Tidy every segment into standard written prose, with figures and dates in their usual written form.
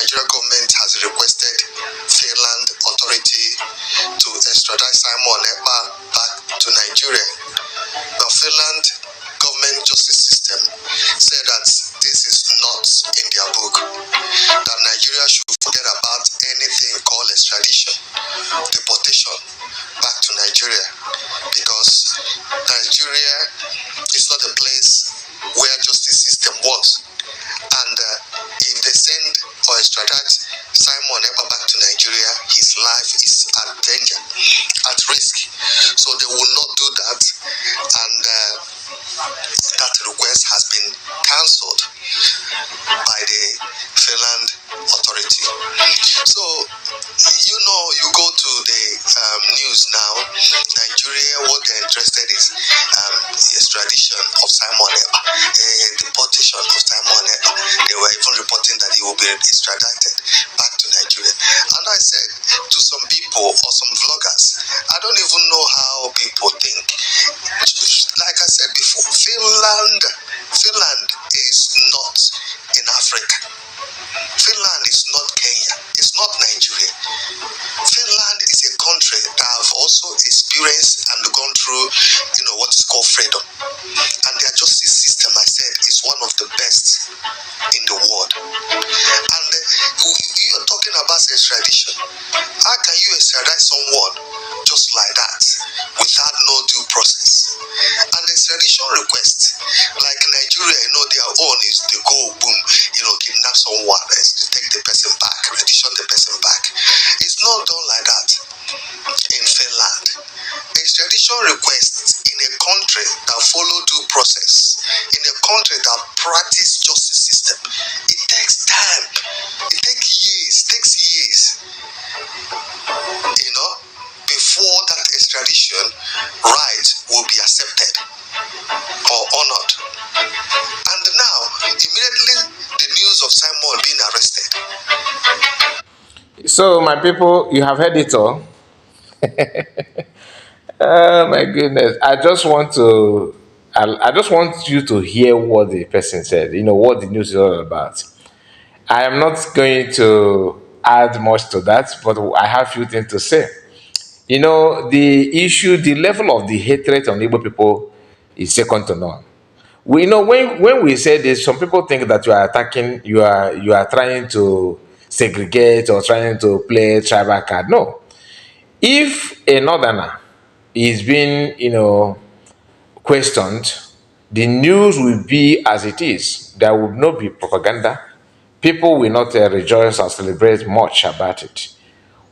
Nigerian government has requested Finland authority to extradite Simon Ekpa back to Nigeria. The Finland government justice system said that this is not in their book, that Nigeria should forget about anything called extradition, deportation back to Nigeria, because Nigeria is not a place where justice system works. And if they send or extradite Simon Ekpa back to Nigeria, his life is at danger, at risk. So they will not do that, and that request has been cancelled by the Finland authority. So, you go to the news now, Nigeria, what they're interested is extradition of Simon Ekpa, deportation of Simon Ekpa. They were even reporting that he will be extradited back to Nigeria. And I said to some people or some vloggers, I don't even know how people think. Like I said before, Finland is not in Africa. Finland is not Kenya. It's not Nigeria. Finland is a country that have also experienced and gone through, what is called freedom. And their justice system, I said, is one of the best in the world. And you're talking about extradition. How can you extradite someone just like that without no due process? And the extradition request, like Nigeria, their own is to go boom, kidnap someone, take the person back, return the person back. It's not done like that in Finland. Extradition requests in a country that follow due process, in a country that practice justice system, it takes time. It takes years, before that extradition right will be accepted or honored. And now, immediately the news of Simon being arrested. So, my people, you have heard it all. Oh my goodness! I just want you to hear what the person said. What the news is all about. I am not going to add much to that, but I have few things to say. The issue, the level of the hatred on Igbo people is second to none. We know when we say this, some people think that you are attacking, you are trying to segregate or trying to play tribal card. No. If a northerner is being, questioned, the news will be as it is. There will not be propaganda. People will not rejoice or celebrate much about it.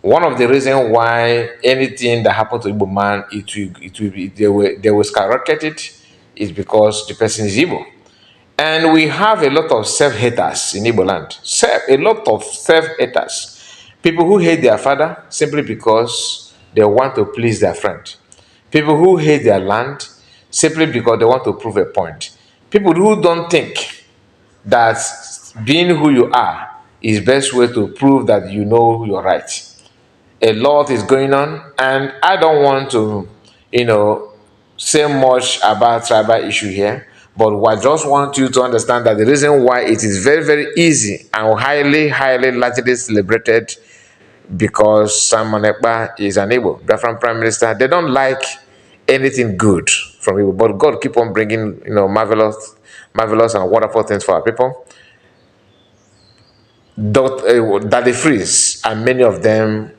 One of the reasons why anything that happened to Igbo man, they will skyrocket it, is because the person is Igbo. And we have a lot of self-haters in Igbo land. A lot of self-haters. People who hate their father simply because they want to please their friend. People who hate their land simply because they want to prove a point. People who don't think that being who you are is best way to prove that you're right. A lot is going on, and I don't want to, say much about tribal issue here, but I just want you to understand that the reason why it is very, very easy and highly, highly largely celebrated because Simon Ekpa is an Igbo, Biafran Prime Minister. They don't like anything good from Igbo, but God keep on bringing, marvelous and wonderful things for our people. Daddy Freeze and many of them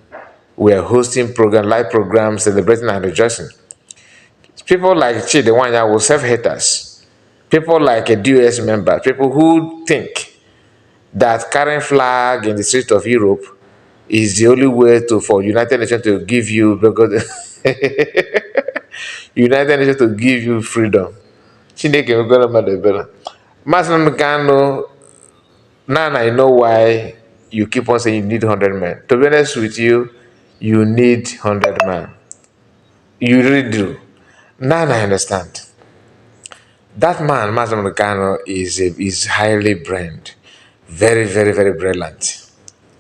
were hosting live programs, celebrating and rejoicing. People like Chidewanya will self-haters. People like a DOS member, people who think that carrying flag in the streets of Europe is the only way for United Nations to give you United Nations to give you freedom. Now I know why you keep on saying you need 100 men. To be honest with you, you need 100 men. You really do. Now I understand. That man, Master Americano, is highly brained. Very, very, very brilliant.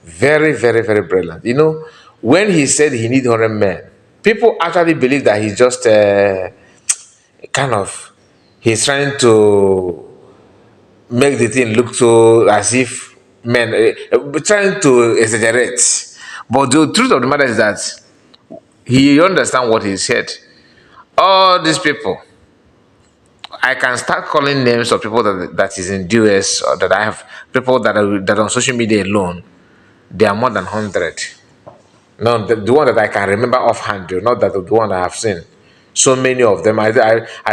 Very, very, very brilliant. When he said he needs 100 men, people actually believe that he's just he's trying to make the thing look so as if trying to exaggerate. But the truth of the matter is that he understand what he said. All these people, I can start calling names of people that is in the US, or that I have people that are on social media alone. There are more than 100. No, the one that I can remember offhand, not that the one I have seen. So many of them, I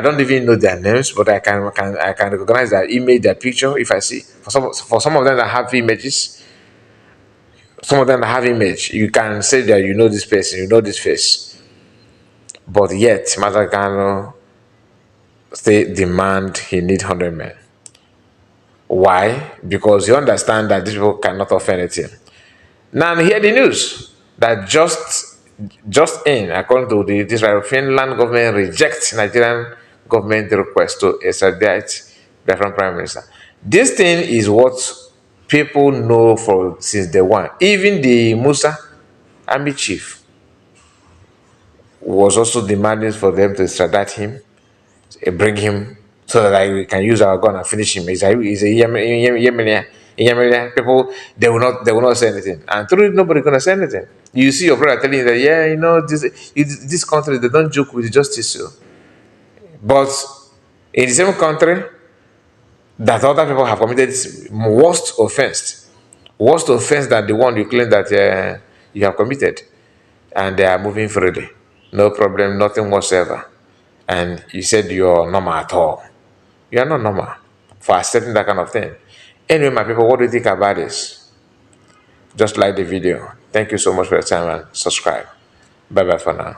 don't even know their names, but I can recognize their image, their picture if I see. For some of them that have images, some of them that have image, you can say that you know this person, you know this face, but yet Mazagano still demand he need 100 men. Why? Because you understand that these people cannot offer anything. Now hear the news that just in, according to the Israel, Finland government rejects Nigerian government request to extradite Biafran Prime Minister. This thing is what people know for since day one. Even the Musa army chief was also demanding for them to extradite him, bring him so that we can use our gun and finish him. He's a Yemenia. People they will not say anything. And through it, nobody gonna say anything. You see your brother telling you that this country they don't joke with justice. So. But in the same country that other people have committed worst offense than the one you claim that you have committed, and they are moving freely, no problem, nothing whatsoever. And you said you're normal at all. You are not normal for accepting that kind of thing. Anyway, my people, what do you think about this? Just like the video. Thank you so much for your time and subscribe. Bye bye for now.